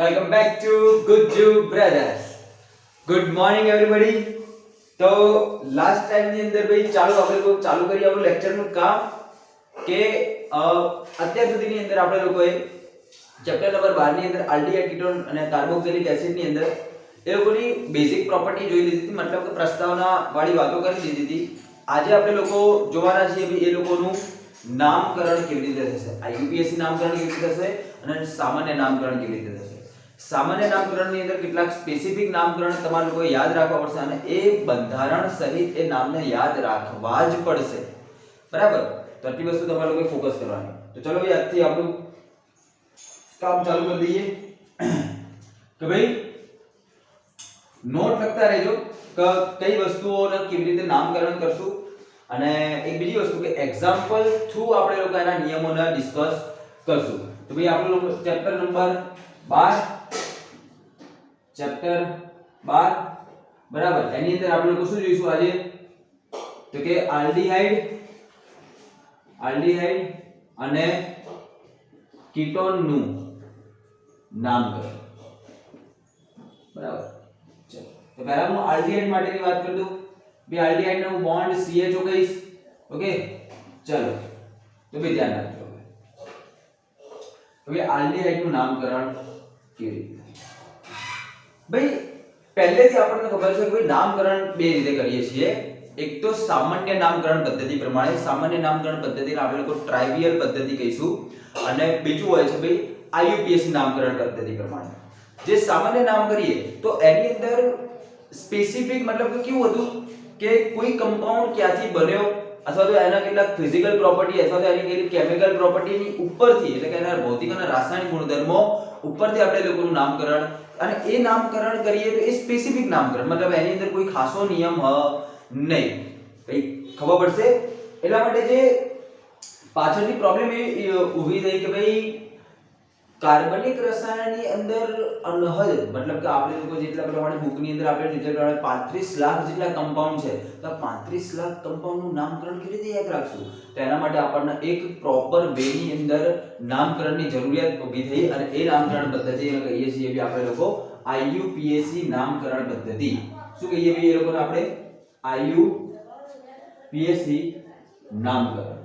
Welcome back to Gujju brothers. Good morning everybody. તો last time ની અંદર ભાઈ ચાલુ કરી આપણું લેક્ચર નું કામ કે અત્યાર સુધીની અંદર આપણે લોકોએ ચેપ્ટર નંબર 12 ની અંદર આલ્ડીહાઇડ કીટોન અને કાર્બોક્સિલિક એસિડ ની અંદર એ લોકોની બેઝિક પ્રોપર્ટી જોઈ લીધી હતી, મતલબ કે પ્રસ્તાવના વાળી વાતો કરી દીધી હતી. આજે આપણે લોકો જોવાના છીએ ભાઈ એ લોકોનું નામકરણ કેવી રીતે થશે, આ યુપીએસસી નામકરણ કેવી રીતે થશે અને સામાન્ય નામકરણ કેવી રીતે થશે. સામાન્ય નામકરણની અંદર કેટલાક સ્પેસિફિક નામકરણ તમારે લોકોએ યાદ રાખવા પડશે અને એ બંધારણ સહિત એ નામને યાદ રાખવા જ પડશે, બરાબર. તો આટલી વસ્તુ તમારે લોકોએ ફોકસ કરવાની. તો ચલો ભાઈ આજથી આપણું કામ ચાલુ કરી દઈએ કે ભાઈ નોટ લખતા રહેજો કે કઈ વસ્તુઓને કેવી રીતે નામકરણ કરશું અને એક બીજી વસ્તુ કે એક્ઝામ્પલ થ્રુ આપણે લોકો એના નિયમોને ડિસ્કસ કરશું. તો ભાઈ આપણે લોકો ચેપ્ટર નંબર 12 બરાબર, એની અંદર આપણે લોકો શું જોઈશું આજે તો કે આલ્ડીહાઇડ અને કીટોનનું નામકરણ, બરાબર. ચલો તો પહેલા હું આલ્ડીહાઇડ માટેની વાત કરી દઉં. બે આલ્ડીહાઇડ નો બોન્ડ CHO કહીશ. ઓકે, ચલો તો બે ધ્યાન રાખજો. હવે આલ્ડીહાઇડ નું નામકરણ કેવી રીતે? ભાઈ પહેલેથી આપણને ખબર છે કે ભાઈ નામકરણ બે રીતે કરીએ છીએ. એક તો સામાન્ય નામકરણ પદ્ધતિ પ્રમાણે, સામાન્ય નામકરણ પદ્ધતિને આપણે લોકો ટ્રાઇવિયલ પદ્ધતિ કહીશું, અને બીજું હોય છે ભાઈ આઈયુપીએસસી નામકરણ પદ્ધતિ પ્રમાણે. જે સામાન્ય નામ કરીએ તો એની અંદર સ્પેસિફિક મતલબ કે કેવું હતું કે કોઈ કમ્પાઉન્ડ ક્યાંથી બન્યો અથવા તો એના કેટલાક ફિઝિકલ પ્રોપર્ટી અથવા તો એની કેટલીક કેમિકલ પ્રોપર્ટીની ઉપરથી, એટલે કે એના ભૌતિક અને રાસાયણિક ગુણધર્મો ઉપરથી આપણે લોકોનું નામકરણ, અને એ નામકરણ કરીએ તો એ સ્પેસિફિક નામકરણ, મતલબ એની અંદર કોઈ ખાસો નિયમ નહીં. કઈ ખબર પડશે? એટલા માટે જે પાછળથી પ્રોબ્લેમ એ ઊભી થઈ કે ભાઈ કાર્બનિક રસાયણની અંદર અનહદ, મતલબ કે આપણે લોકો જેટલા પ્રમાણે બુકની અંદર આપણે જેટલા પ્રમાણે 35 લાખ જેટલા કમ્પાઉન્ડ છે, તો 35 લાખ કમ્પાઉન્ડનું નામકરણ કેવી રીતે યાદ રાખશું? તો એના માટે આપણને એક પ્રોપર વેની અંદર નામકરણની જરૂરિયાત ઊભી થઈ, અને એ નામકરણ પદ્ધતિને કહીએ છીએ કે આપણે લોકો આઈયુપીએસસી નામકરણ પદ્ધતિ. શું કહીએ ભાઈ એ લોકોને આપણે? આઈયુપીએસસી નામકરણ.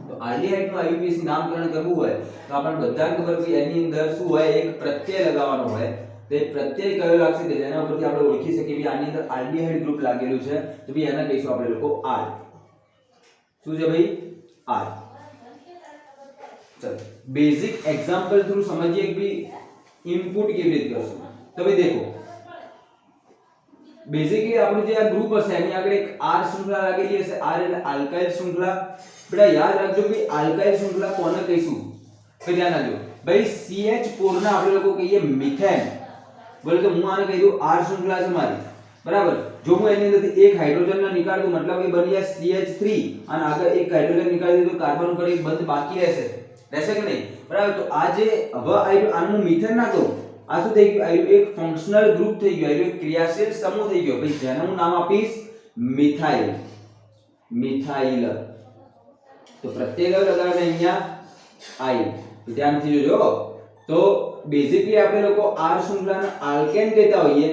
તો આલ્ડીહાઇડ નું આઈયુપીએસસી નામકરણ કરવું હોય તો આપણને બધાને ખબર છે એની અંદર શું હોય, એક પ્રત્યય લગાવવાનો હોય. તે પ્રત્યય કયો લાગશે કે જેના ઉપરથી આપણે ઓળખી શકીએ કે આની અંદર આલ્ડીહાઇડ ગ્રુપ લાગેલું છે, તો ભાઈ એને કહીશું આપણે લોકો આર. શું છે ભાઈ? આર. ચલો બેઝિક એક્ઝામ્પલ થ્રુ સમજીએ કે ભાઈ ઇનપુટ કેવી રીતે કરશું. તો ભાઈ દેખો, બેઝિકલી આપણું જે આ ગ્રુપ હશે એની આગળ એક આર શૃંખલા લાગેલી હશે. આર એટલે આલ્કાઇલ શૃંખલા. બેટા યાદ રાખજો કે આલ્કાઇલ શૃંખલા કોને કહીશું? ભાઈ ધ્યાન રાખજો. ભાઈ CH4 ના આપણે લોકો કહીએ મિથેન. બોલે તો હું આને કહી દઉં આર શૃંખલા છે મારી, બરાબર. જો હું એની અંદરથી એક હાઇડ્રોજન ને નીકાળી દઉં, મતલબ એ બની જાય CH3, અને આગળ એક હાઇડ્રોજન નીકાળી દઉં તો કાર્બન ઉપર એક બંધ બાકી રહેશે કે નહીં? બરાબર. તો આ જે હવે આનું મિથેન ના કહું, આ શું થઈ ગયું? આ એક ફંક્શનલ ગ્રુપ થઈ ગયું, આ એક ક્રિયાશીલ સમૂહ થઈ ગયો. ભાઈ જેને હું નામ આપીશ મિથાઇલ. તો પ્રત્યેક લગાડે અહીંયા આઈ. ધ્યાનથી જોજો. તો બેઝિકલી આપણે લોકો આર શૃંખલાને આલ્કેન કહેતા હોઈએ,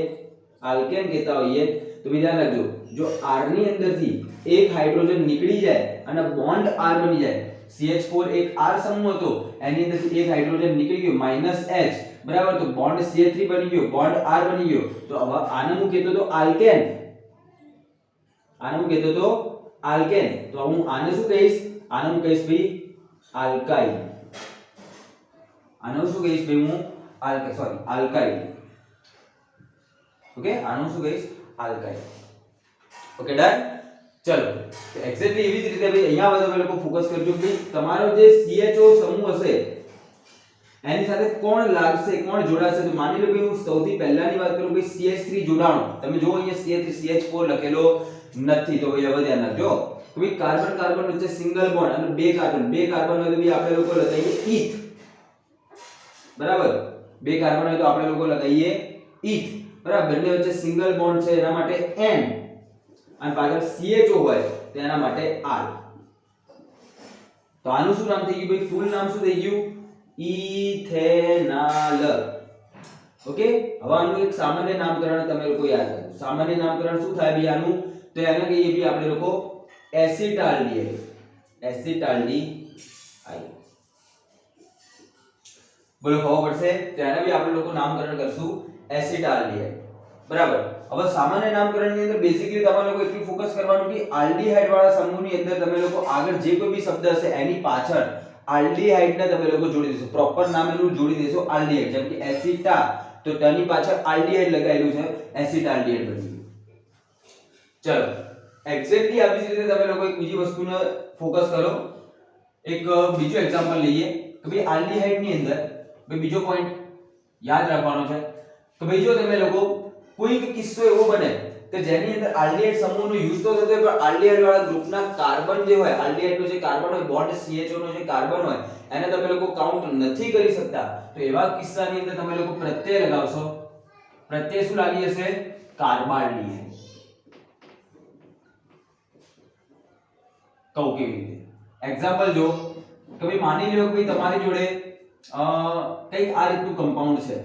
તો ધ્યાન રાખજો, જો આર ની અંદરથી એક હાઇડ્રોજન નીકળી જાય અને બોન્ડ આર બની જાય, CH4 એક આર સમૂહ હતો, એની અંદરથી એક હાઇડ્રોજન નીકળી ગયો -H, બરાબર. તો બોન્ડ CH3 બની ગયો, બોન્ડ R બની ગયો. તો હવે આને હું કહેતો તો આલ્કેન, તો હું આને શું કહીશ? આને હું કહીશ ભાઈ આલ્કાઇલ. આને શું કહીશ ભાઈ? હું આલ્કાઇલ. ઓકે, આનું શું કહીશ? આલ્કાઇલ. Okay, done. ચલો તો એક્ઝેક્ટલી એવી જ રીતે ભાઈ અહીંયા બધા લોકો ફોકસ કરજો કે તમારો જે CHO સમૂહ હશે એની સાથે કોણ લાગશે, કોણ જોડાશે. તો માની લો કે હું સૌથી પહેલાની વાત કરું કે CH3 જોડાણો. તમે જો અહીંયા CH4 લખેલો નથી, તો ભાઈ હવે ધ્યાન રાખજો કે ભાઈ કાર્બન કાર્બન વચ્ચે સિંગલ બોન્ડ અને બે કાર્બન હોય તો ભાઈ આપણે લોકો લગાવીએ ઈથ, બરાબર. બે કાર્બન હોય તો આપણે લોકો લગાવીએ ઈથ, બરાબર. બંને વચ્ચે સિંગલ બોન્ડ છે એના માટે N, અને પાછળ CHO હોય તો એના માટે R. તો આનું શું નામ થઈ ગયું ભાઈ? ફૂલ નામ શું થઈ ગયું? ઇથેનॉल. ઓકે, હવે આનું એક સામાન્ય નામકરણ તમે લોકો યાદ રાખો. સામાન્ય નામકરણ શું થાય ભઈ આનું? તો એને કહીએ ભઈ આપણે લોકો એસિટાલ્ડિહાઇડ. એસિટાલ્ડિહાઇડ. બોલો ખબર પડશે? તો એને બી આપણે લોકો નામકરણ કરશું એસિટાલ્ડિહાઇડ. બરાબર. હવે સામાન્ય નામકરણની અંદર બેઝિકલી તમે લોકો એટલું ફોકસ કરવાનું કે આલ્ડીહાઇડ વાળા સમૂહની અંદર તમે લોકો આગળ જે કોઈ બી શબ્દ હશે એની પાછળ આલ્ડીહાઇડને તમે લોકો જોડી દેશો. પ્રોપર નામ એનું જોડી દેશો આલ્ડીહાઇડ. જેમ કે એસિટા તો તેની પાછળ આલ્ડીહાઇડ લગાવેલું છે, એસિટાલ્ડીહાઇડ બની ગયું. ચલો એક્ઝેક્ટલી આવી જ રીતે તમે લોકો એક બીજી વસ્તુને ફોકસ કરો. એક બીજો એક્ઝામ્પલ લઈએ કે ભાઈ આલ્ડીહાઇડ ની અંદર ભાઈ બીજો પોઈન્ટ યાદ રાખવાનો છે કે ભાઈ જો તમે લોકો કોઈક કિસ્સો એવો બને કે જેની અંદર આલ્ડીહાઇડ સમૂહનો યુઝ તો થતો હોય પણ આલ્ડીહાઇડ વાળા ગ્રુપના કાર્બન જે હોય, આલ્ડીહાઇડનો જે કાર્બન હોય, બોન્ડ CHO નો જે કાર્બન હોય એને તમે લોકો કાઉન્ટ નથી કરી શકતા, તો એવા કિસ્સાની અંદર તમે લોકો પ્રત્યય લગાવશો. પ્રત્યય શું લાગી જશે? કાર્બાલ્ડીહાઇડ. કહું કેવી રીતે? એક્ઝામ્પલ જો કે ભાઈ માની લો કે ભાઈ તમારી જોડે કંઈક આ રીતનું કમ્પાઉન્ડ છે.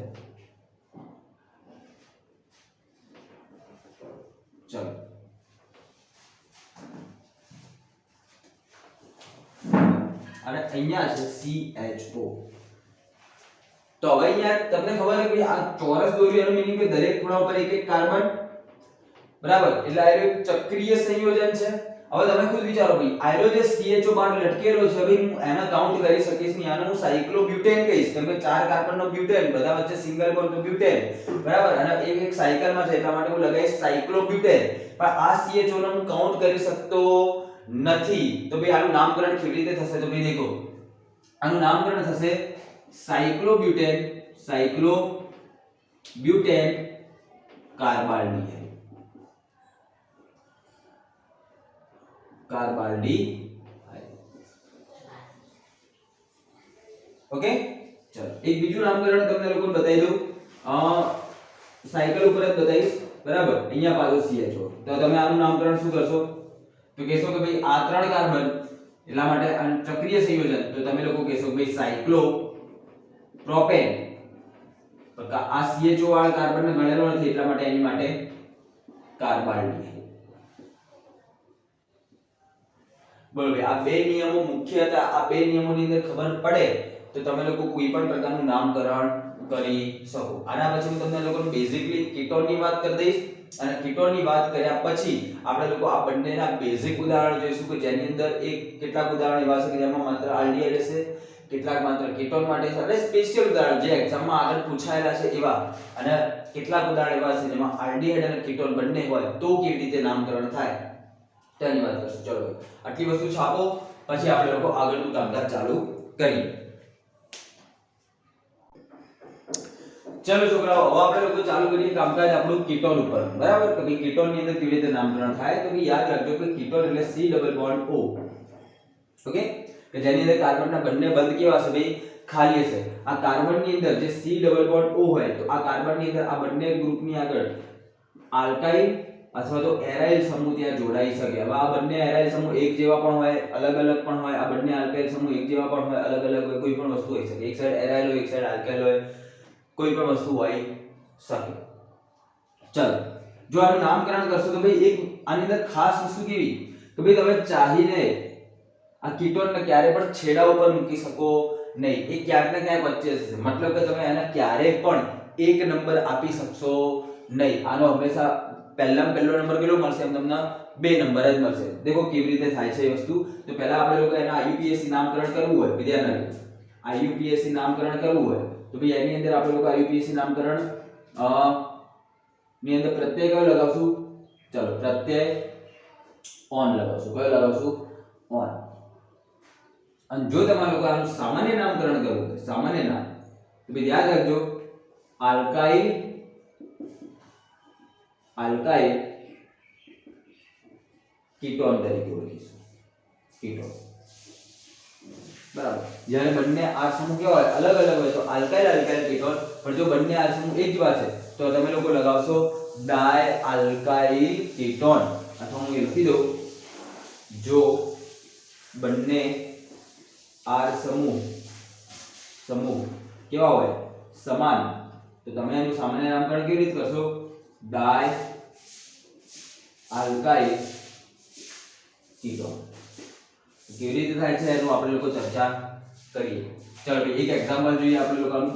ચલો અને અહીંયા છે CHO. તો હવે અહીંયા તમને ખબર છે કે આ ચોરસ દોર્યું એનો મીનિંગ કે દરેક ખૂણા ઉપર એક એક કાર્બન. બરાબર, એટલે આ એક ચક્રીય સંયોજન છે. હવે તમે ખુદ વિચારો ભાઈ આયરો જે CHO બહાર લટકેલો છે ભાઈ હું એના કાઉન્ટ કરી શકીશ નહીં, આને હું સાયક્લોબ્યુટેન કહીશ કેમ કે ચાર કાર્બનનો બ્યુટેન, બધા વચ્ચે સિંગલ બોન્ડ તો બ્યુટેન. બરાબર, અને એક સાયકલમાં છે એટલા માટે હું લગાવીશ સાયક્લોબ્યુટેન. પણ આ CHO ને હું કાઉન્ટ કરી શકતો નથી. તો ભાઈ આનું નામકરણ કેવી રીતે થશે? તો ભાઈ દેખો આનું નામકરણ થશે સાયક્લોબ્યુટેન. સાયક્લોબ્યુટેન કાર્બાલ્ડીહાઇડ. કાર્બાલ્ડીહાઇડ. ઓકે, ચલો એક બીજું નામકરણ તમને લોકોને બતાવી દઉં. સાયકલ ઉપર જ બતાવીશ. બરાબર, અહીંયા પાછો CHO. તો તમે આનું નામકરણ શું કરશો? તો કહેશો કે ભાઈ આ ત્રણ કાર્બન એટલા માટે ચક્રીય સંયોજન, તો તમે લોકો કહેશો ભાઈ સાયક્લોપ્રોપેન. આ CHO વાળા કાર્બનને ગણેલો નથી એટલા માટે એની માટે કાર્બાલ્ડીહાઇડ. બોલો ભાઈ આ બે નિયમો મુખ્ય હતા. આ બે નિયમોની અંદર ખબર પડે તો તમે લોકો કોઈ પણ પ્રકારનું નામકરણ કરી શકો. આના પછી હું તમને લોકોને બેઝિકલી કીટોનની વાત કરી દઈશ અને કીટોનની વાત કર્યા પછી આપણે લોકો આ બંનેના બેઝિક ઉદાહરણ જોઈશું કે જેની અંદર એક કેટલાક ઉદાહરણ એવા છે કે જેમાં માત્ર આલ્ડીહાઇડ હશે, કેટલાક માત્ર કીટોન માટે છે અને સ્પેશિયલ ઉદાહરણ જે એક્ઝામમાં આગળ પૂછાયેલા છે એવા, અને કેટલાક ઉદાહરણ એવા છે જેમાં આલ્ડીહાઇડ અને કીટોન બંને હોય તો કેવી રીતે નામકરણ થાય તેની વાત કરશું. ચલો આટલી વસ્તુ છાપો પછી આપણે લોકો આગળનું કામકાજ ચાલુ કરીએ. ચલો છોકરાઓ હવે આપણે લોકો ચાલુ કરીએ કામકાજ આપણું કીટોન ઉપર. બરાબર, કે ભાઈ કીટોન ની અંદર કેવી રીતે નામકરણ થાય? તો ભાઈ યાદ રાખજો કે કીટોન એટલે C double bond O. Okay, કે જેની અંદર કાર્બનના બંને બંધ કેવા છે ભાઈ? ખાલી હશે. આ કાર્બન ની અંદર જે C ડબલ બોન્ડ O હોય તો આ કાર્બન ની અંદર આ બંને ગ્રુપની આગળ આલ્કાઇલ અથવા તો એરાઇલ સમૂહ ત્યાં જોડાઈ શકે. હવે આ બંને એરાઇલ સમૂહ એક જેવા પણ હોય, અલગ અલગ પણ હોય. આ બંને આલ્કાઇલ સમૂહ એક જેવા પણ હોય, અલગ અલગ હોય. કોઈ પણ વસ્તુ હોઈ શકે. એક સાઈડ એરાઇલ હોય, એક સાઈડ આલ્કાઇલ હોય, કોઈ પણ વસ્તુ હોઈ શકે. ચલો જો આનું નામકરણ કરશો તો ભાઈ એક આની અંદર ખાસ વસ્તુ કેવી કે ભાઈ તમે ચાહીને આ કીટોનને ક્યારે પણ છેડા ઉપર મૂકી શકો નહીં. એ ક્યાંક ને ક્યાંક વચ્ચે હશે. મતલબ કે તમે એને ક્યારે પણ એક નંબર આપી શકશો નહીં. આનો હંમેશા પહેલો નંબર કેટલો મળશે? એમ તમને બે નંબર જ મળશે. દેખો કેવી રીતે થાય છે એ વસ્તુ. તો પહેલા આપણે લોકો એના IUPAC નામકરણ કરવું હોય વિદ્યાર્થી, IUPAC નામકરણ કરવું હોય તો ભાઈ એની અંદર આપણે લોકો IUPAC નામકરણ ની અંદર પ્રત્યય કયો લગાવશું? ચલો પ્રત્યય ઓન લગાવશું. કયો લગાવશું? ઓન. અને જો તમારે લોકો આનું સામાન્ય નામકરણ કરવું હોય, સામાન્ય નામ, તો ભાઈ યાદ રાખજો આલ્કાઇલ કીટોન તરીકે ઓળખીશું. કીટોન. બરાબર, જ્યારે બંને R સમૂહ કેવા હોય? અલગ અલગ હોય તો આલ્કાઇલ કીટોન. પણ જો બંને R સમૂહ એક જેવા છે તો તમે લોકો લગાવશો ડાયઆલ્કાઇલ કીટોન. અથવા હું લખી દઉં જો બંને R સમૂહ સમૂહ કેવા હોય સમાન તો તમે એનું સામાન્ય નામકરણ કેવી રીતે કરશો ડાય આલ્કાઇલ કીટોન કેવી રીતે થાય છે એનું આપણે લોકો ચર્ચા કરીએ ચલો ભાઈ એક એક્ઝામ્પલ જોઈએ આપણે લોકોનું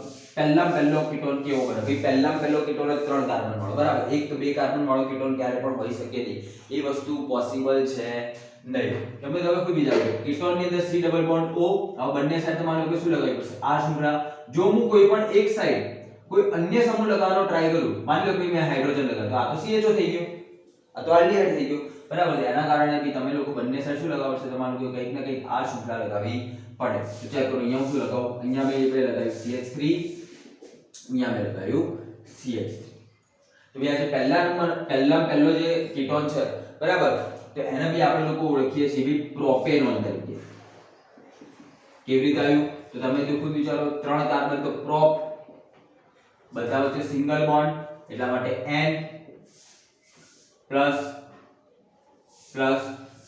પહેલો કીટોન કેવો બને ભાઈ પહેલો કીટોન 3 કાર્બન વાળો બરાબર એક તો 2 કાર્બન વાળો કીટોન ક્યારે પણ હોઈ શકે નહીં એ વસ્તુ પોસિબલ છે નહીં તમે કોઈ બીજા લો કીટોન ની અંદર C ડબલ બોન્ડ O હવે બંને સાઈડ તમારે લોકો શું લગાવવી પડશે આ શૃંખલા જો હું કોઈ પણ એક સાઈડ કોઈ અન્ય સમૂહ લગાવવાનો ટ્રાય કરું માની લો કે મેં હાઇડ્રોજન લગાવ્યો આ તો CHO થઈ ગયો આ તો આલ્ડીહાઇડ થઈ ગયો બરાબર છે એના કારણે બી તમે લોકો બંને સાઈડ શું લગાવશે તમારે કોઈ કંઈક ને કંઈક આ શૃંખલા લગાવવી પડે તો ચેક કરો અહીંયા હું શું લગાવું અહીંયા મેં લગાવ્યું CH3 અહીંયા મેં લગાવ્યું CH3 તો ભાઈ આ જે પહેલો જે કીટોન છે બરાબર તો એને બી આપણે લોકો ઓળખીએ છીએ બી પ્રોપેનોન તરીકે કેવી રીતે આવ્યું તો તમે જો ખુદ વિચારો 3 કાર્બન તો પ્રોપ બધા વચ્ચે સિંગલ બોન્ડ એટલા માટે N plus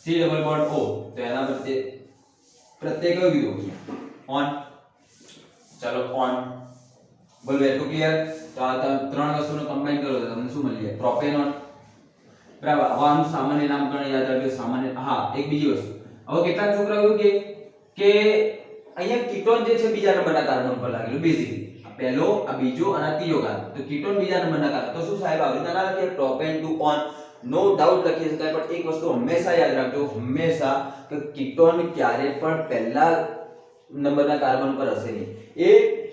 C double bond O તો એના વચ્ચે પ્રત્યેક કયો કીધું ઓન ચલો ઓન બોલ વેર ક્લિયર તો આ ત્રણ વસ્તુનો કમ્બાઈન કરો તો તમને શું મળી જાય પ્રોપેનોન બરાબર હવે આનું સામાન્ય નામકરણ યાદ રાખજો સામાન્ય હા એક બીજી વસ્તુ હવે કેટલાક છોકરાઓ એવું કે અહીંયા કીટોન જે છે બીજા નંબરના કાર્બન પર લાગેલું બેઝિકલી આ પહેલો આ બીજો અને આ ત્રીજો કાર્બન તો કીટોન બીજા નંબરના કાર્બન તો શું સાહેબ આવી રીતે ના લખીએ propane two one no doubt લખી શકાય પણ એક વસ્તુ હંમેશા યાદ રાખજો હંમેશા કે કીટોન ક્યારે પણ પહેલા નંબરના કાર્બન પર હશે નહીં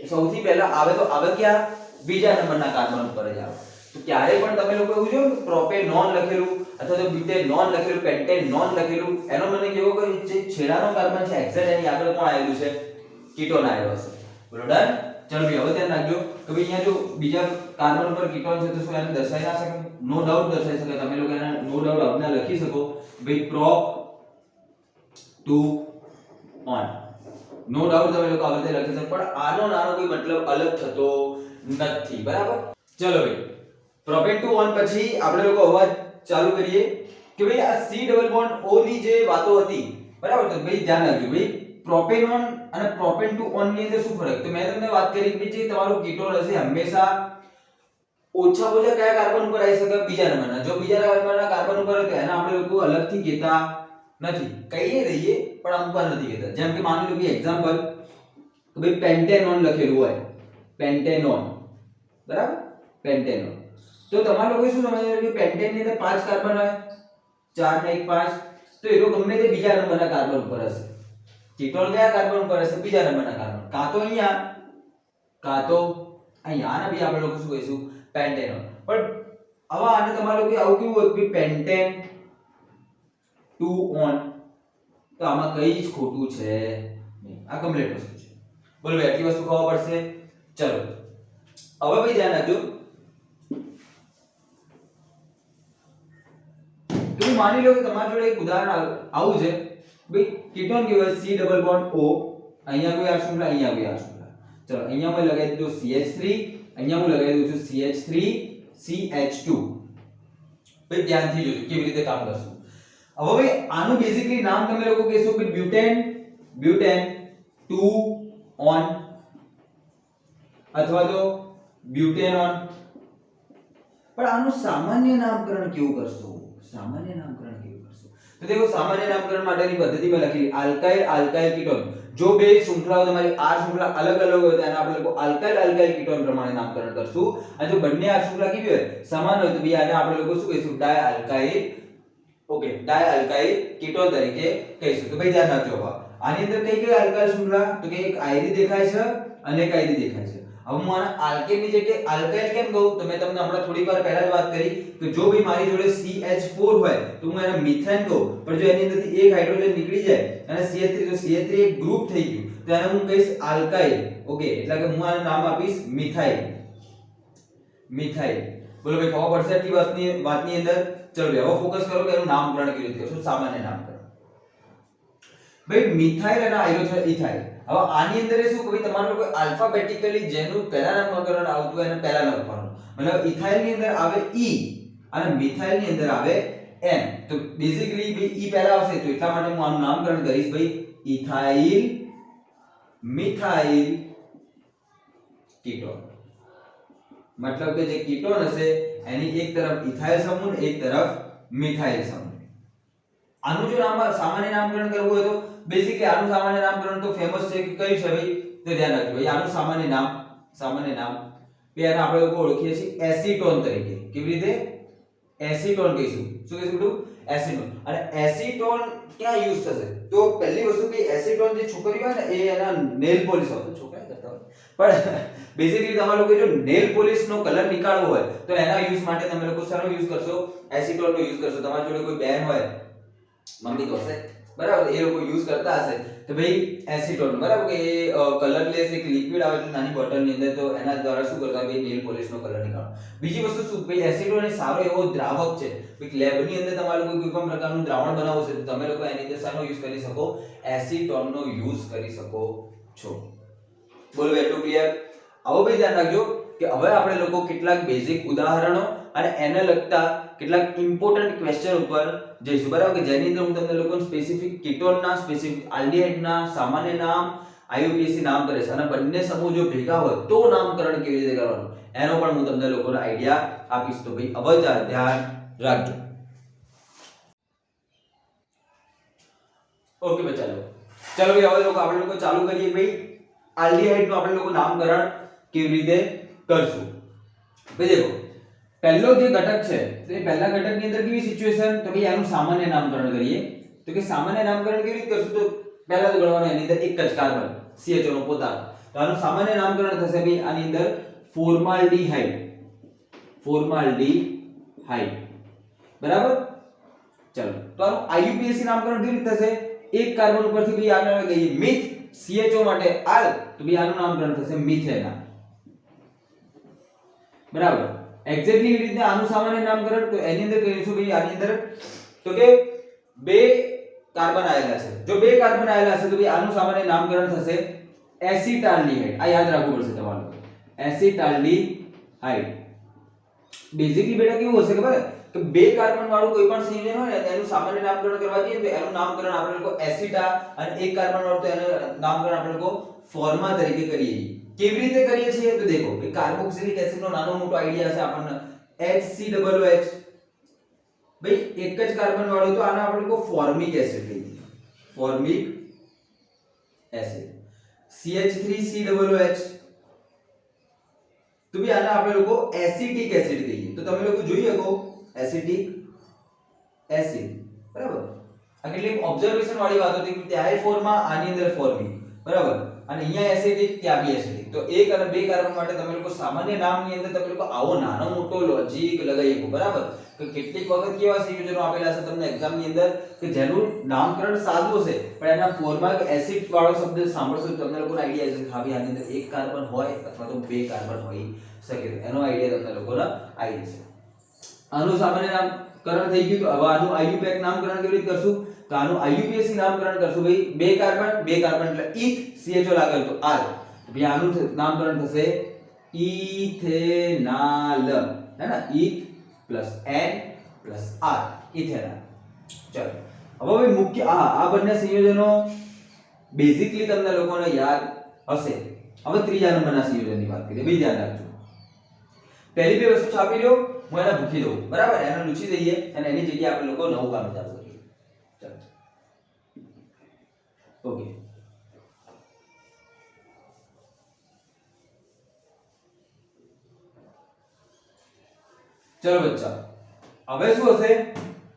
એ સૌથી પહેલા આવે તો આવે ક્યાં બીજા નંબરના કાર્બન પર જ આવે તો ક્યારે પણ તમે લોકો એવું જોયું પ્રોપેનોન લખેલું અથવા તો બ્યુટેનોન લખેલું પેન્ટેનોન લખેલું એનો મને કેવો કે જે છેડાનો કાર્બન છે એક્ઝેક્ટ એની આગળ કોણ આવેલું છે કીટોન આવેલો હશે બરોબર ચલો ભાઈ હવે ધ્યાન રાખજો કે ભાઈ અહીંયા જો બીજા કાર્બન પર કીટોન છે તો શું એને દર્શાવી ના શકે નો ડાઉટ દર્શાવી શકે તમે લોકો એને નો ડાઉટ આપના લખી શકો ભાઈ prop two one no doubt તમે લોકો આવી રીતે લખી શકો પણ આનો નાનો કોઈ મતલબ અલગ થતો નથી બરાબર ચલો ભાઈ પ્રોપેન ટુ ઓન પછી આપણે લોકો અવાજ ચાલુ કરીએ કે ભાઈ આ C ડબલ બોન્ડ O ની જે વાતો હતી બરાબર તો ભાઈ ધ્યાન રાખજો ભાઈ પ્રોપેનોન અને પ્રોપેન ટુ ઓન ની અંદર શું ફરક તો મેં તમને વાત કરી કે જે તમારું કીટોન હશે હંમેશા ઓછા કયા કાર્બન ઉપર આવી શકે બીજા નંબરના જો બીજા નંબરના કાર્બન ઉપર હોય તો એને આપણે લોકો અલગથી કહેતા નથી કહીએ રહીએ પણ અમુક વાર નથી કહેતા જેમ કે માની લો કે એક્ઝામ્પલ તો ભાઈ પેન્ટેનોન લખેલું હોય પેન્ટેનોન બરાબર પેન્ટેનોન તો તમારા લોકો શું સમજવાનું કે પેન્ટેન ની અંદર 5 કાર્બન હોય 4 ને 1 5 તો એનો ગમે તે બીજા નંબરના કાર્બન ઉપર હશે કીટોન કયા કાર્બન ઉપર હશે બીજા નંબરના કાર્બન કાં તો અહીંયા આને બી આપણે લોકો શું કહીશું પેન્ટેનોન પણ હવે આને તમારા લોકો આવું કેવું હોય કે પેન્ટેન ટુ ઓન તો આમાં કઈ જ ખોટું છે નહીં આ કમ્પ્લીટ વસ્તુ છે બોલો ભાઈ આટલી વસ્તુ ખબર પડશે ચલો હવે ભાઈ ધ્યાન રાખજો તો માની લો કે તમારી જોડે એક ઉદાહરણ આવું છે ભાઈ કીટોન કેવું C ડબલ બોન્ડ O અહીંયા કોઈ આ શૃંખલા અહીંયા કોઈ આ શૃંખલા ચલો અહીંયા મેં લગાવી દીધું CH3 અહીંયા હું લગાવી દઉં છું CH3 CH2 ભાઈ ધ્યાનથી જોજો કેવી રીતે કામ કરશું હવે ભાઈ આનું બેઝિકલી નામ તમે લોકો કહેશો કે બ્યુટેન ટુ ઓન અથવા તો બ્યુટેનોન પણ આનું સામાન્ય નામકરણ કેવું કરશો તો देखो सामान्य नामकरण माटेની પદ્ધતિ મેં લખી આલ્કાઇલ કીટોન જો બે શૃંખલાઓ તમારી આ શૃંખલા અલગ અલગ હોય તો એને આપણે લોકો આલ્કાઇલ કીટોન પ્રમાણે નામકરણ કરશું અને જો બંને આ શૃંખલા કેવી હોય સમાન હોય તો બી આને આપણે લોકો શું કહીશું ડાયઆલ્કાઇલ કીટોન તરીકે કહીશું તો ભાઈ ધ્યાન રાખજો આની અંદર કઈ આલ્કાઇલ શૃંખલા તો કે એક આયરી દેખાય છે અને એક આયરી દેખાય છે હવે હું આને આલ્કેનની જગ્યાએ આલ્કાઇલ કેમ કહું તો મેં તમને હમણાં થોડી વાર પહેલા જ વાત કરી કે જો ભાઈ મારી જોડે CH4 હોય તો હું એને મિથેન કહું પણ જો એની અંદરથી એક હાઇડ્રોજન નીકળી જાય અને CH3 તો CH3 એક ગ્રુપ થઈ ગયું તો એને હું કહીશ આલ્કાઇલ ઓકે એટલે કે હું આનું નામ આપીશ મિથાઇલ બોલો ભાઈ ખબર પડશે આટલી વાતની અંદર ચલો હવે ફોકસ કરો કે એનું નામકરણ કેવી રીતે કરશું સામાન્ય નામકરણ ભાઈ મિથાઇલ અને હાઇડ્રોજન ઇથાઇલ હવે આની અંદર શું કે ભાઈ તમારે લોકો આલ્ફાબેટિકલી જેનું પહેલા નામકરણ આવતું હોય એને પહેલા લખવાનું મતલબ ઇથાઇલ ની અંદર આવે E અને મિથાઇલ ની અંદર આવે M તો બેઝિકલી ભાઈ E પહેલા આવશે તો એટલા માટે હું આનું નામકરણ કરીશ ભાઈ ઇથાઇલ મિથાઇલ કીટોન. मतलब કે જે કીટોન હશે એની એક તરફ ઇથાઇલ સમૂહ એક તરફ મિથાઇલ સમૂહ. આનું જો સામાન્ય નામકરણ કરવું હોય તો બેઝિકલી આનું સામાન્ય નામકરણ તો ફેમસ છે કે કયું છે ભાઈ, તો ધ્યાન રાખજો ભાઈ આનું સામાન્ય નામ બે આને આપણે લોકો ઓળખીએ છીએ એસીટોન તરીકે. કેવી રીતે? એસીટોન કહીશું. શું કહીશું બેટું? એસીટોન. અને એસીટોન ક્યાં યુઝ થશે? તો પહેલી વસ્તુ કે એસીટોન જે છોકરીઓ હોય ને એ એના નેલ પોલિશ હોય, છોકરા કરતા હોય પણ બેઝિકલી તમારે લોકો જો નેલ પોલિશ નો કલર નીકાળવો હોય તો એના યુઝ માટે તમે લોકો શાનો યુઝ કરશો? એસીટોન નો યુઝ કરશો. તમારી જોડે કોઈ બેન હોય, મમ્મી તો હશે બરાબર, એ લોકો યુઝ કરતા હશે તો ભાઈ એસીટોન બરાબર કે એ કલરલેસ એક લિક્વિડ આવે છે નાની બોટલ ની અંદર, તો એના દ્વારા શું કરતા ભાઈ નેલ પોલિશ નો કલર નીકાળો. બીજી વસ્તુ શું ભાઈ એસીટોન એ સારો એવો દ્રાવક છે. ભાઈ લેબ ની અંદર તમારે કોઈ પણ પ્રકારનું દ્રાવણ બનાવવું છે તો તમે લોકો એની અંદર શાનો યુઝ કરી શકો? એસીટોન નો યુઝ કરી શકો છો. બોલો એટલું ક્લિયર? આવો ભાઈ ધ્યાન રાખજો કે હવે આપણે લોકો કેટલાક બેઝિક ઉદાહરણો અને એને લગતા કેટલાક ઇમ્પોર્ટન્ટ ક્વેશ્ચન ઉપર જઈશું બરાબર, કે જેની અંદર હું તમને લોકોને સ્પેસિફિક કીટોનના, સ્પેસિફિક આલ્ડીહાઇડના સામાન્ય નામ, આઈયુપીએસી નામ કરે છે અને બંને સમૂહ જો ભેગા હોય તો નામકરણ કેવી રીતે કરવાનું એનો પણ હું તમને લોકોને આઈડિયા આપીશ. તો ભાઈ હવે ધ્યાન રાખજો. ઓકે ભાઈ ચાલો ભાઈ હવે લોકો આપણે લોકો ચાલુ કરીએ ભાઈ આલ્ડીહાઇડ નું આપણે લોકો નામકરણ કેવી રીતે કરશું. ભાઈ દેખો પહેલો જે ઘટક છે તો એ પહેલા ઘટકની અંદર કેવી સિચ્યુએશન, તો ભાઈ આનું સામાન્ય નામકરણ કરીએ. તો કે સામાન્ય નામકરણ કેવી રીતે કરશું? તો પહેલા તો ગણવાનું એની અંદર એક જ કાર્બન CHO નો પોતાનો, તો આનું સામાન્ય નામકરણ થશે ભાઈ આની અંદર ફોર્માલ્ડીહાઇડ. બરાબર. ચલો તો આનું આઈયુપીએસી નામકરણ કેવી રીતે થશે? એક કાર્બન ઉપરથી ભાઈ આગળ ગઈએ મિથ, CHO માટે આલ, તો ભાઈ આનું નામકરણ થશે મિથેના. બરાબર. એક્ઝેક્ટલી એવી રીતે આનું સામાન્ય નામકરણ તો એની અંદર કહીશું ભાઈ આની અંદર તો કે બે કાર્બન આવેલા છે. જો બે કાર્બન આવેલા હશે તો ભાઈ આનું સામાન્ય નામકરણ થશે એસિટાલ્ડીહાઇડ. આ યાદ રાખવું પડશે તમારે. એસિટાલ્ડીહાઇડ. બેઝિકલી બેટા કેવું હશે ખબર કે બે કાર્બન વાળું કોઈ પણ સંયોજન હોય ને તેનું સામાન્ય નામકરણ કરવા જઈએ તો એનું નામકરણ આપણે લોકો એસિટા, અને એક કાર્બન વાળું તો એનું નામકરણ આપણે લોકો ફોર્મા તરીકે કરીએ. કેવી રીતે કરીએ છીએ તો દેખો કે કાર્બોક્સિલિક એસિડ નો નાનો મોટો આઈડિયા છે આપણને. HCOOH ભાઈ એક જ કાર્બન વાળું તો આને આપણે લોકો ફોર્મિક એસિડ કહીએ. Formic acid. CH3COOH તો ભઈ આને આપણે લોકો એસિટિક એસિડ કહીએ. તો તમે લોકો જોઈ શકો એસિટિક એસિડ બરાબર. આ કેટલીક ઓબ્ઝર્વેશન વાળી વાતો હતી કે ત્યાં ફોર્મા આની અંદર ફોર્મિક બરાબર, અને અહીંયા એસિડિક ત્યાં બી એસિડિક. તો એક અને બે કાર્બન માટે તમે લોકો સામાન્ય નામની અંદર તમે લોકો આવો નાનો મોટો લોજિક લગાવી શકો બરાબર. કે કેટલીક વખત કેવા સંયોજનો આપેલા છે તમને એક્ઝામ ની અંદર કે જેનું નામકરણ સાદું છે પણ એના ફોર્મા એસિડ વાળો શબ્દ સાંભળશો તો તમને લોકોને આઈડિયા છે કે હા ભાઈ આની અંદર એક કાર્બન હોય અથવા તો બે કાર્બન હોઈ શકે. એનો આઈડિયા તમને લોકોને આવી જશે. આનું સામાન્ય નામકરણ થઈ ગયું. તો હવે આનું આઈયુપેક નામકરણ કેવી રીતે કરશું? તો આનું આઈયુપીએસી નામકરણ કરશું ભાઈ બે કાર્બન એટલે ઈથ, CHO લાગે તો આર, ભાઈ આનું નામકરણ થશે ઇથેનાલ, હે ને? Eth plus N plus R, ethanal. ચલો હવે ભાઈ મુખ્ય આ બંને સંયોજનો બેઝિકલી તમને લોકોને યાદ હશે. હવે ત્રીજા નંબરના સંયોજનની વાત કરીએ. ભાઈ ધ્યાન રાખજો. પહેલી બે વસ્તુ છાપી લ્યો, હું એને ભૂકી દઉં બરાબર, એને લૂછી દઈએ અને એની જગ્યાએ આપણે લોકો નવું કામ ચાલુ કરીએ. ચાલો ઓકે. ચલો બચ્ચા હવે શું હશે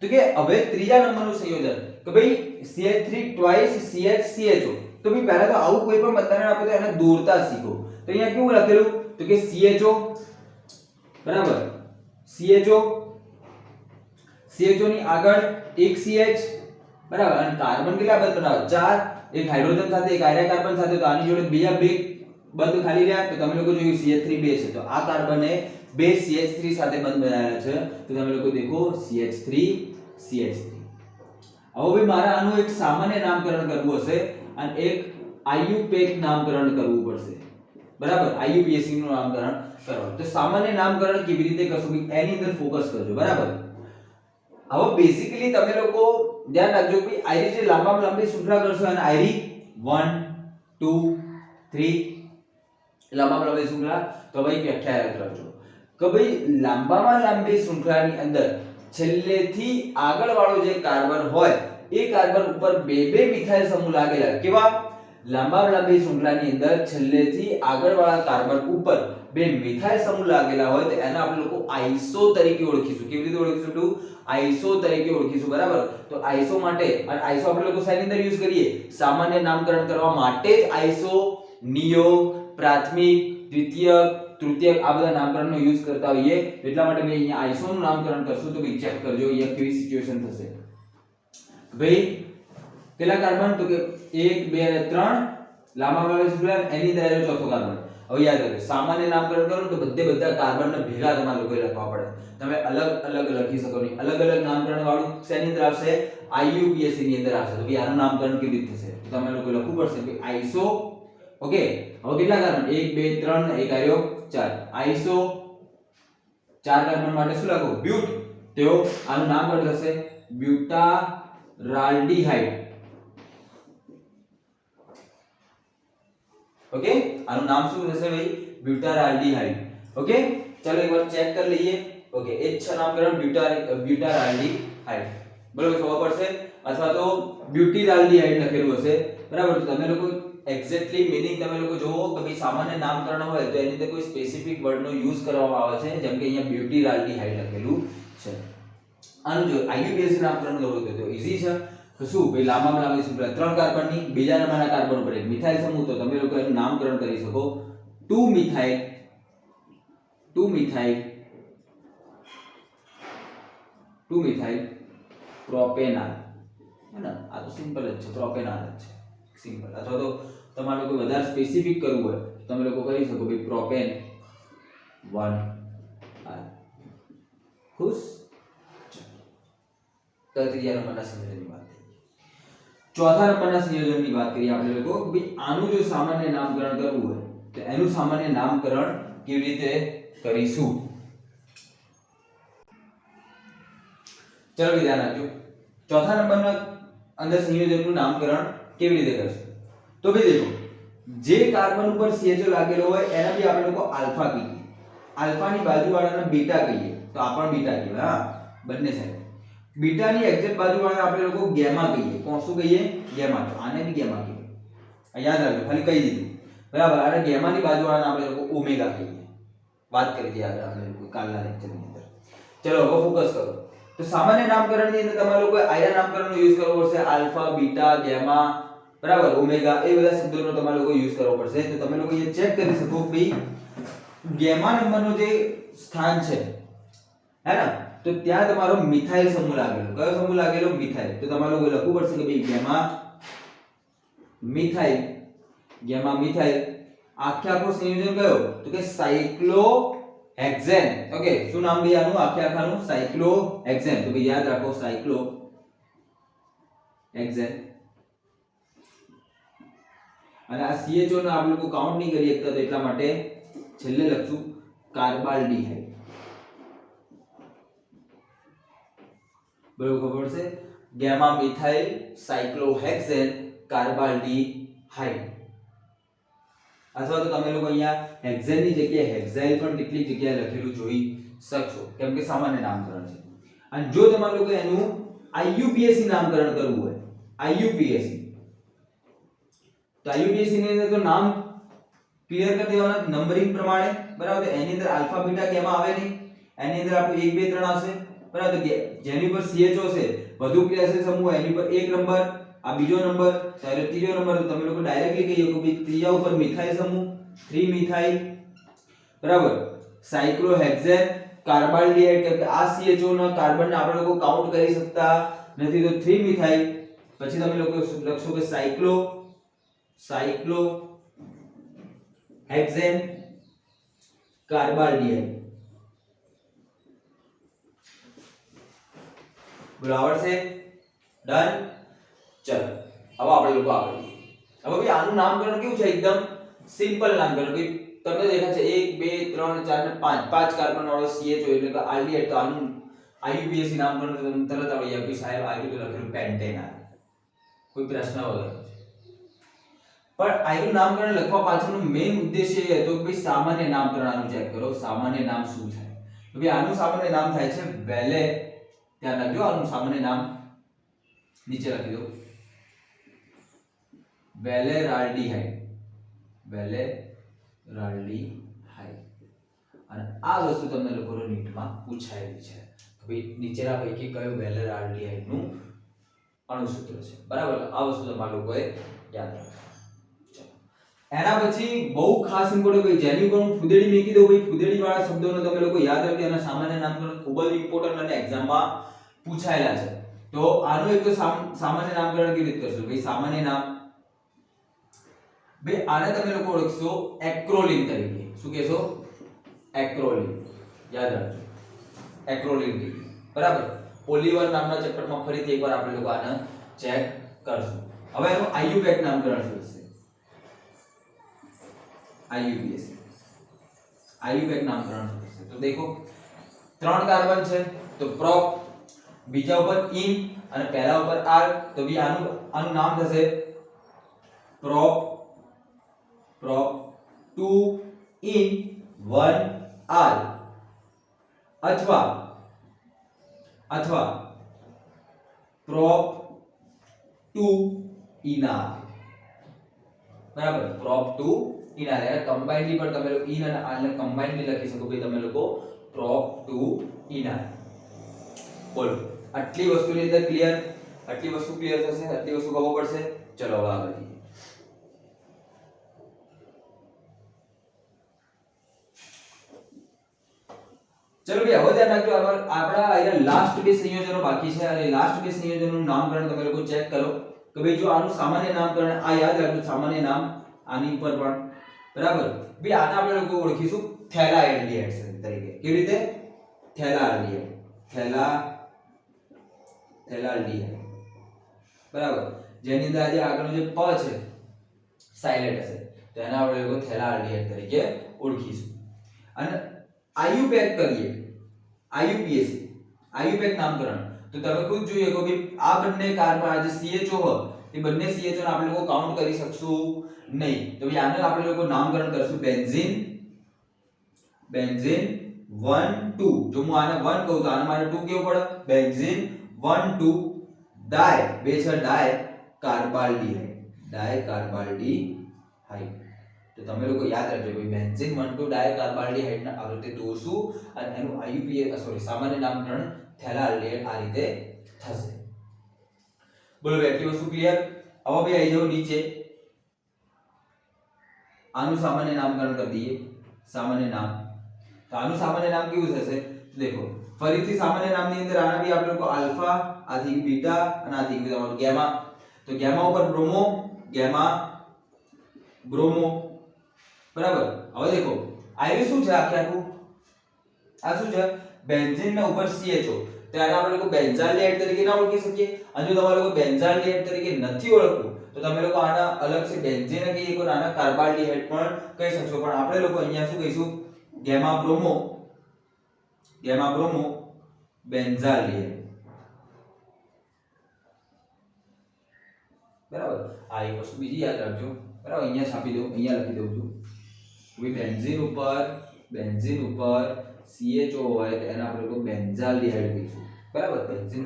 તો કે હવે ત્રીજા નંબરનું સંયોજન કે ભાઈ CH3 twice CH-CHO. તો ભાઈ પહેલા તો આવું કોઈ પણ બંધારણ આપે તો એને દોરતા શીખો. તો અહીંયા કેવું લખેલું તો કે CHO બરાબર, CHO ની આગળ એક CH બરાબર, અને કાર્બન કેટલા બંધ બનાવો? ચાર. એક હાઇડ્રોજન સાથે એક આયરા કાર્બન સાથે, તો આની જોડે બે બંધ ખાલી રહ્યા. તો તમે લોકો જોયું CH3 બે છે તો આ કાર્બન એ બે CH3 સાથે બંધ બનાવેલા છે. તો તમે લોકો દેખો CH3. હવે ભાઈ મારે આનું એક સામાન્ય નામકરણ કરવું હશે અને એક આઈયુપેક નામકરણ કરવું પડશે બરાબર. આઈયુપીએસી નું નામકરણ કરવાનું. તો સામાન્ય નામકરણ કેવી રીતે કરશું એની અંદર ફોકસ કરજો બરાબર. હવે બેઝિકલી તમે લોકો ધ્યાન રાખજો કે આયરી જે લાંબામાં લાંબી શૃંખલા કરશો અને આયરી 1 2 3 લાંબામાં લાંબી શૃંખલા તો ભાઈ વ્યાખ્યા યાદ રાખજો કે ભાઈ લાંબામાં લાંબી શૃંખલાની અંદર છેલ્લેથી આગળ વાળો જે કાર્બન હોય એ કાર્બન ઉપર બે બે મિથાઇલ સમૂહ લાગેલા કેવા લાંબામાં લાંબી શૃંખલાની અંદર છેલ્લેથી આગળ વાળા કાર્બન ઉપર બે મિથાઇલ સમૂહ લાગેલા હોય તો એને આપણે લોકો આઈસો તરીકે ઓળખીશું કેવી રીતે ઓળખીશું તો આઈસો તરીકે ઓળખીશું બરાબર તો આઈસો માટે અને આઈસો આપણે લોકો શેની અંદર યુઝ કરીએ સામાન્ય નામકરણ કરવા માટે જ આઈસો નિયોગ પ્રાથમિક દ્વિતીયક તૃતીયક આ બધા નામકરણનો યુઝ કરતા હોઈએ એટલા માટે મેં અહીંયા આઈસો નું નામકરણ કરશું તો ભાઈ ચેક કરજો અહીંયા કેવી સિચ્યુએશન થશે ભાઈ કેટલા કાર્બન તો કે 1 2 અને 3 લાંબા વાળા શૃંખલા એની અંદર આવ્યો ચોથો કાર્બન હવે યાદ રાખજો સામાન્ય નામકરણ કરો તો બધા કાર્બનને ભેગા તમારે લોકોએ લખવા પડે તમે અલગ અલગ લખી શકો નહીં અલગ અલગ નામકરણ વાળું શેની અંદર આવશે આઈયુપીએસસી ની અંદર આવશે તો ભાઈ આનું નામકરણ કેવી રીતે થશે તો તમે લોકો લખવું પડશે કે આઈસો ઓકે હવે કેટલા કાર્બન 1 2 3 ને એક આવ્યો 4 આઈસો 4 કાર્બન માટે શું લખો બ્યુટ તો આનું નામકરણ થશે બ્યુટારાલ્ડીહાઇડ ओके આનું નામ શું થશે ભાઈ બ્યુટારાલ્ડીહાઇડ ઓકે ચલો એકવાર ચેક કરી લઈએ ઓકે એ છ નામકરણ બ્યુટારાલ્ડીહાઇડ બરાબર ખબર પડશે અથવા તો બ્યુટીરાલ્ડીહાઇડ લખેલું હશે બરાબર તો તમે લોકો એક્ઝેક્ટલી મીનિંગ તમે લોકો જોવો કે ભાઈ સામાન્ય નામકરણ હોય તો એની અંદર કોઈ સ્પેસિફિક વર્ડનો યુઝ કરવામાં આવે છે જેમ કે અહીંયા બ્યુટીરાલ્ડીહાઇડ લખેલું છે આનું જો આઈયુપીએસસી નામકરણ કરવું તો ઈઝી છે તો શું ભાઈ લાંબામાં લાંબી શૃંખલા 3 કાર્બનની બીજા નંબરના કાર્બન ઉપર એક મિથાઇલ સમૂહ તો તમે લોકો એનું નામકરણ કરી શકો 2 મિથાઇલ પ્રોપેનાલ है ना આ તો સિમ્પલ જ છે પ્રોપેનાલ જ છે સિમ્પલ અથવા તો તમારે લોકો વધારે સ્પેસિફિક કરવું હોય તો તમે લોકો કરી શકો ભાઈ પ્રોપેન 1 આર ખુશ તો ત્રીજા નંબરના સંયોજનની વાત ચોથા નંબરના સંયોજનની વાત કરીએ આપણે લોકો ભાઈ આનું જો સામાન્ય નામકરણ કરવું હોય તો એનું સામાન્ય નામકરણ કેવી રીતે કરીશું ચલો ધ્યાન રાખજો ચોથા નંબરના અંદર સંયોજનનું નામકરણ કેવી રીતે કરશું તો ભાઈ દેખો જે કાર્બન ઉપર CHO લાગેલો હોય એના બી આપણે લોકો આલ્ફા કહીએ આલ્ફાની બાજુવાળાને બીટા કહીએ તો આ પણ બીટા કહેવાય હા બંને સાઈડ બીટાની એક્ઝેક્ટ બાજુવાળાને આપણે લોકો ગેમા કહીએ કોણ શું કહીએ ગેમા તો આને બી ગેમા કહીએ યાદ રાખજો ખાલી કહી દીધું બરાબર અને ગેમાની બાજુવાળાને આપણે લોકો ઓમેગા કહીએ વાત કરી હતી આગળ આપણે લોકો કાલના લેક્ચરની અંદર ચલો હવે ફોકસ કરો તો સામાન્ય નામકરણની અંદર તમારે લોકો આયા નામકરણનો યુઝ કરવો પડશે આલ્ફા બીટા ગેમા બરાબર ઓમેગા એ બધા શબ્દોનો તમારે લોકો યુઝ કરવો પડશે તો તમે લોકો એ ચેક કરી શકો કે ગેમા નંબરનો જે સ્થાન છે હે ને તો ત્યાં તમારો મિથાઇલ સમૂહ લાગેલો કયો સમૂહ લાગેલો મિથાઇલ તો તમારે લોકો લખવું પડશે કે ભાઈ ગેમા મિથાઇલ આખો સંયોજન કયો તો કે સાયક્લોહેક્સેન ઓકે શું નામ ભાઈ આનું આખાનું સાયક્લોહેક્સેન તો ભાઈ યાદ રાખો સાયક્લોહેક્સેન અને આ CHO ને આપણે લોકો કાઉન્ટ નહીં કરી શકતા તો એટલા માટે છેલ્લે લખશું કાર્બાલ્ડીહાઇડ બરોબર ખબર છે ગેમા મિથાઇલ સાયક્લોહેક્સેન કાર્બાલ્ડીહાઇડ અથવા તો તમે લોકો અહીંયા હેક્સેનની જગ્યાએ હેક્સાઇલ પણ કેટલીક જગ્યાએ લખેલું જોઈ શકશો કેમ કે સામાન્ય નામકરણ છે અને જો તમારે લોકો એનું આઈયુપીએસસી નામકરણ કરવું હોય આઈયુપીએસસી તો આઈયુપીએસસી ની અંદર તો નામ ક્લિયર કરી દેવાના નંબરિંગ પ્રમાણે બરાબર તો એની અંદર આલ્ફા બીટા ગેમા આવે નહીં એની અંદર આપણું 1 2 3 આવશે બરાબર જેની પર CHO છે વધુ ક્રિયાશીલ સમૂહ એની પર એક નંબર આ બીજો નંબર ત્યારે ત્રીજો નંબર તો તમે લોકો ડાયરેક્ટલી કહીએ કે ભાઈ ત્રીજા ઉપર મિથાઇલ સમૂહ 3 મિથાઇલ બરાબર સાયક્લોહેક્સેન કાર્બાલ્ડીહાઇડ કે આ CHO ના કાર્બનને આપણે લોકો કાઉન્ટ કરી શકતા નથી તો 3 મિથાઇલ પછી તમે લોકો લખશો કે સાયક્લોહેક્સેન કાર્બાલ્ડીહાઇડ બરાબર છે ડન ચલો હવે આપણે લોકો આગળ હવે ભાઈ આનું નામકરણ કેવું છે એકદમ સિમ્પલ નામકરણ ભાઈ તમને દેખાય છે 1 2 3 4 ને 5 5 કાર્બન વાળો CHO એટલે કે આલ્ડીહાઇડ તો આનું આઈયુપીએસસી નામકરણ તરત આવી જાય કે સાહેબ આવી તો લખેલું પેન્ટેનાલ કોઈ પ્રશ્ન વગર પણ આનું નામકરણ લખવા પાછળનો મેઇન ઉદ્દેશ્ય એ હતો કે ભાઈ સામાન્ય નામકરણ આનું ચેક કરો, સામાન્ય નામ શું થાય. તો ભાઈ આનું સામાન્ય નામ થાય છે વેલે. ધ્યાન રાખજો, આનું સામાન્ય નામ નીચે લખી દો, વેલેરાલ્ડીહાઇડ. વેલેરાલ્ડીહાઇડ. અને આ વસ્તુ તમને લોકોને નીટમાં પૂછાયેલી છે કે ભાઈ નીચેના પૈકી કયું વેલેરાલ્ડીહાઇડ નું અણુસૂત્ર છે. બરાબર, આ વસ્તુ તમારા લોકોએ યાદ રાખજો. એના પછી બહુ ખાસ ઇમ્પોર્ટન્ટ ભાઈ જેની ઉપર હું ફુદેડી મેકી દઉં ભાઈ, ફુદેડી વાળા શબ્દોને તમે લોકો યાદ રાખજો. એના સામાન્ય નામકરણ ખૂબ જ ઇમ્પોર્ટન્ટ અને એક્ઝામમાં પૂછાયેલા છે. તો આનું એક તો સામાન્ય નામકરણ કેવી રીતે કરશો ભાઈ? સામાન્ય નામ ભાઈ આને તમે લોકો ઓળખશો એક્રોલિન તરીકે. શું કહેશો? એક્રોલિન. યાદ રાખજો, એક્રોલિન. બરાબર. પોલિવર નામના ચેપ્ટરમાં ફરીથી એકવાર આપણે લોકો આને ચેક કરશું. હવે એનું આઈયુપેક નામકરણ શું છે? આઈયુપીએસ. આઈયુપેક નામકરણ શું છે? તો દેખો 3 કાર્બન છે તો પ્રોપ, બીજા ઉપર ઇન અને પહેલા ઉપર આર. તો બી આનું નામ થશે પ્રોપ 2 in 1 r અથવા પ્રોપ 2 in r. બરાબર, પ્રોપ 2 in r. એટલે કમ્બાઇન્ડલી પણ તમે લોકો ઇન અને r ને કમ્બાઇન્ડલી લખી શકો ભાઈ તમે લોકો પ્રોપ 2 in r. બોલો, આટલી વસ્તુની અંદર ક્લિયર? આટલી વસ્તુ ક્લિયર થશે, આટલી વસ્તુ ખબર પડશે. ચલો હવે આગળ જઈએ. ચલો ભાઈ હવે ધ્યાન રાખજો, આપણા અહીંયા લાસ્ટ બે સંયોજનો બાકી છે અને લાસ્ટ બે સંયોજનોનું નામકરણ તમે લોકો ચેક કરો કે ભાઈ જો આનું સામાન્ય નામકરણ આ યાદ રાખજો, સામાન્ય નામ આની ઉપર પણ. બરાબર ભાઈ આને આપણે લોકો ઓળખીશું થેલાએલ્ડીહાઇડ તરીકે. કેવી રીતે? થેલાએલ્ડીહાઇડ. બરાબર, જેની અંદર આજે આગળનું જે પ છે સાયલેન્ટ હશે તો એને આપણે લોકો થેલાએલ્ડીહાઇડ તરીકે ઓળખીશું. અને આઈયુપેક કરીએ, આઈયુપીએસ, આઈયુપેક નામકરણ. તો તમે ખુદ જોઈએ કે ભાઈ આ બંને કાર્બન આ જે CHO હોય એ બંને CHO ને આપણે લોકો કાઉન્ટ કરી શકશું નહીં. તો ભાઈ આને આપણે લોકો નામકરણ કરશું બેન્ઝીન 1 2. જો હું આને 1 કહું તો આના માટે 2 કેવું પડે? બેન્ઝીન 1 2 ડાય, બે છે ડાય કાર્બાલ્ડીહાઇડ. તો તમે લોકો યાદ રાખજો ભાઈ બેન્ઝીન 1 2 ડાયકાર્બાલ્ડીહાઇડ ના આ રીતે દોરશું અને એનું આઈયુપીએસ સામાન્ય નામકરણ થેલાએલ્ડીહાઇડ આ રીતે થશે. બોલો ભાઈ આટલી વસ્તુ ક્લિયર? હવે ભાઈ આવી જાઓ નીચે. આનું સામાન્ય નામકરણ કરી દઈએ. સામાન્ય નામ, તો આનું સામાન્ય નામ કેવું થશે? દેખો ફરીથી સામાન્ય નામની અંદર આના બી આપણે લોકો આલ્ફા, આથી બીટા અને આથી તમારું ગેમા. તો ગેમા ઉપર બ્રોમો, ગેમા બ્રોમો. બરાબર. હવે દેખો આ શું છે? આખું આ શું છે? બેન્ઝીન ના ઉપર CHO. તો આને આપણે લોકો બેન્ઝાલ્ડીહાઇડ તરીકે ના ઓળખી શકીએ. અને જો તમારે લોકો બેન્ઝાલ્ડીહાઇડ તરીકે નથી ઓળખવું તો તમે લોકો આના અલગ છે બેન્ઝીન કહીએ કે આના કાર્બાલ્ડીહાઇડ પણ કહી શકશો. પણ આપણે લોકો અહીંયા શું કહીશું? Gamma bromo benzaldehyde. બરાબર. આ એક વસ્તુ બીજી યાદ રાખજો. બરાબર, અહીંયા છાપી દો, અહીંયા લખી દઉં છું. કોઈ બેન્ઝીન ઉપર CHO હોય તો એને આપણે લોકો બેન્ઝાલ્ડીહાઇડ કહીશું. બરાબર, બેન્ઝીન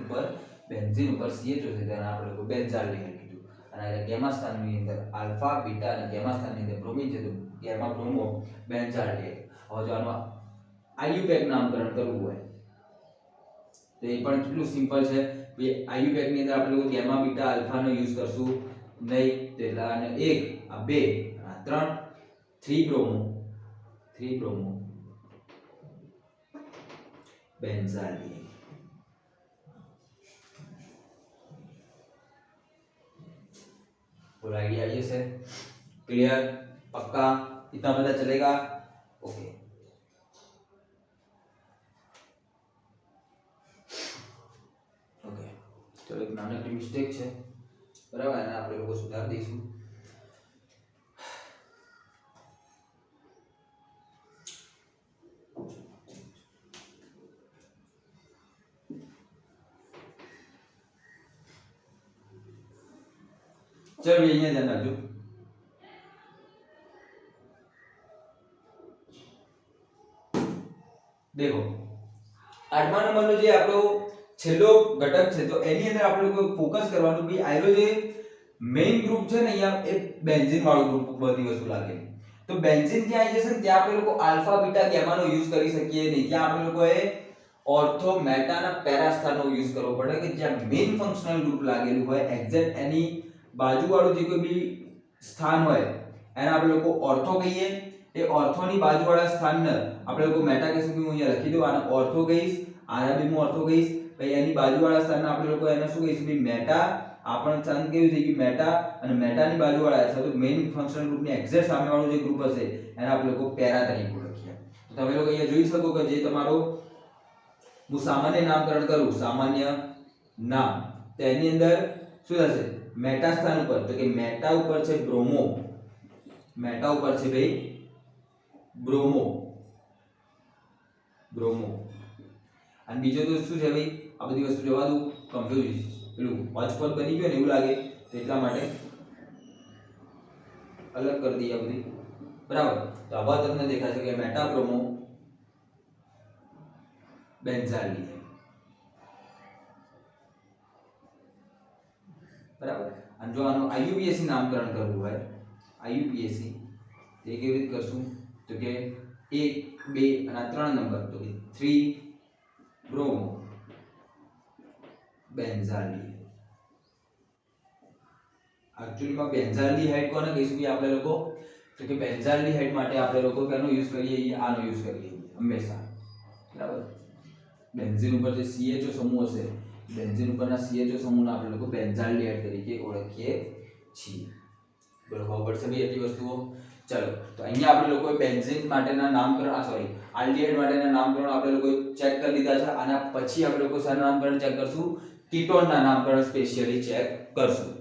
ઉપર CHO છે તેને આપણે લોકો બેન્ઝાલ્ડીહાઇડ કીધું. અને ગેમા સ્થાનની અંદર આલ્ફા, બીટા અને ગેમા સ્થાનની અંદર બ્રોમિન છે તો ગેમા બ્રોમો બેન્ઝાલ્ડીહાઇડ. હવે જો આનું આઈયુપેક નામકરણ કરવું હોય તો એ પણ કેટલું સિમ્પલ છે. આઈયુપેક ની અંદર આપણે લોકો ગેમા, બીટા, આલ્ફા નો યુઝ કરશું નહીં. તો એટલે આને 1 આ 2 આ 3 3 બ્રોમો બેન્ઝાલ્ડીહાઇડ. पूरा आइडिया आइए से क्लियर? पक्का? इतना पता चलेगा? ओके. चलो एक नानकड़ी मिस्टेक છે બરાબર, એને આપણે લોકો સુધારી દઈશું. ચલો અહીંયા ધ્યાન રાખજો. देखो 8મા નંબરનો જે આપણો છેલ્લો ઘટક છે તો એની અંદર આપણે કોઈ ફોકસ કરવાનું ભઈ આયરો જે મેઈન ગ્રુપ છે ને અહીંયા એ બેન્ઝીન વાળો ગ્રુપ બધી વસ્તુ લાગે તો બેન્ઝીન ત્યાં આવી જશે ને ત્યાં આપણે લોકો આલ્ફા બીટા ગામા નો યુઝ કરી શકીએ નહીં ત્યાં આપણે લોકોએ ઓર્થો મેટા ના પેરા સ્થાનનો યુઝ કરવો પડે કે જ્યાં મેઈન ફંક્શનલ ગ્રુપ લાગેલું હોય એક્ઝેક્ટ એની બાજુવાળું જે કોઈ બી સ્થાન હોય એને આપણે લોકો ઓર્થો કહીએ એ ઓર્થોની બાજુવાળા સ્થાનને આપણે લોકો મેટા કહીશું કે હું અહીંયા લખી દઉં આને ઓર્થો કહીશ આને બી હું ઓર્થો કહીશ પછી એની બાજુવાળા સ્થાનને આપણે લોકો એને શું કહીશું ભઈ મેટા આપણને ચાંદ કેવું થઈ ગયું મેટા અને મેટાની બાજુવાળા અથવા તો મેઈન ફંક્શનલ ગ્રુપની એક્ઝેક્ટ સામેવાળો જે ગ્રુપ હશે એને આપણે લોકો પેરા તરીકે ઓળખીએ તો તમે લોકો અહીંયા જોઈ શકો કે જે તમારો હું સામાન્ય નામકરણ કરું સામાન્ય નામ તો એની અંદર શું થશે મેટા સ્થાન ઉપર તો કે મેટા ઉપર છે બ્રોમો મેટા ઉપર છે ભાઈ બ્રોમો બ્રોમો અને બીજો તો શું છે ભાઈ આ બધી વસ્તુ જવા દઉં કન્ફ્યુઝ પેલું પાંચપદ બની ગયો ને એવું લાગે તો એટલા માટે અલગ કરી દઈએ આ બધી બરાબર તો આવા તમને દેખાશે કે મેટા બ્રોમો બેન્ઝાલી બરાબર અને જો આનું આઈયુપીએસી નામકરણ કરવું હોય આઈયુપીએસી તે કેવી રીતે કરશું તો કે 1 2 અને 3 નંબર તો કે 3 બ્રોમો બેન્ઝાલી एक्चुअली में बेंजाल्डिहाइड कोने कहीશું કે આપણે લોકો તો કે બેન્ઝાલ્ડિહાઇડ માટે આપણે લોકો કેનો યુઝ કરીએ આનો યુઝ કરીએ હંમેશા બરાબર બેન્ઝીન ઉપર જે CHO સમૂહ હશે બેન્ઝીન ઉપરના CHO સમૂહને આપણે લોકો બેન્ઝાલ્ડિહાઇડ તરીકે ઓળખીએ છીએ બોલો ખબર પડશે ભાઈ એટલી વસ્તુઓ ચલો તો અહીંયા આપણે લોકો બેન્ઝીન માટેના નામકરણ સોરી આલ્ડિહાઇડ માટેના નામકરણ આપણે લોકો ચેક કરી લીધા છે આના પછી આપણે લોકો શાના નામકરણ ચેક કરશું કીટોનના નામકરણ સ્પેશિયલી ચેક કરશું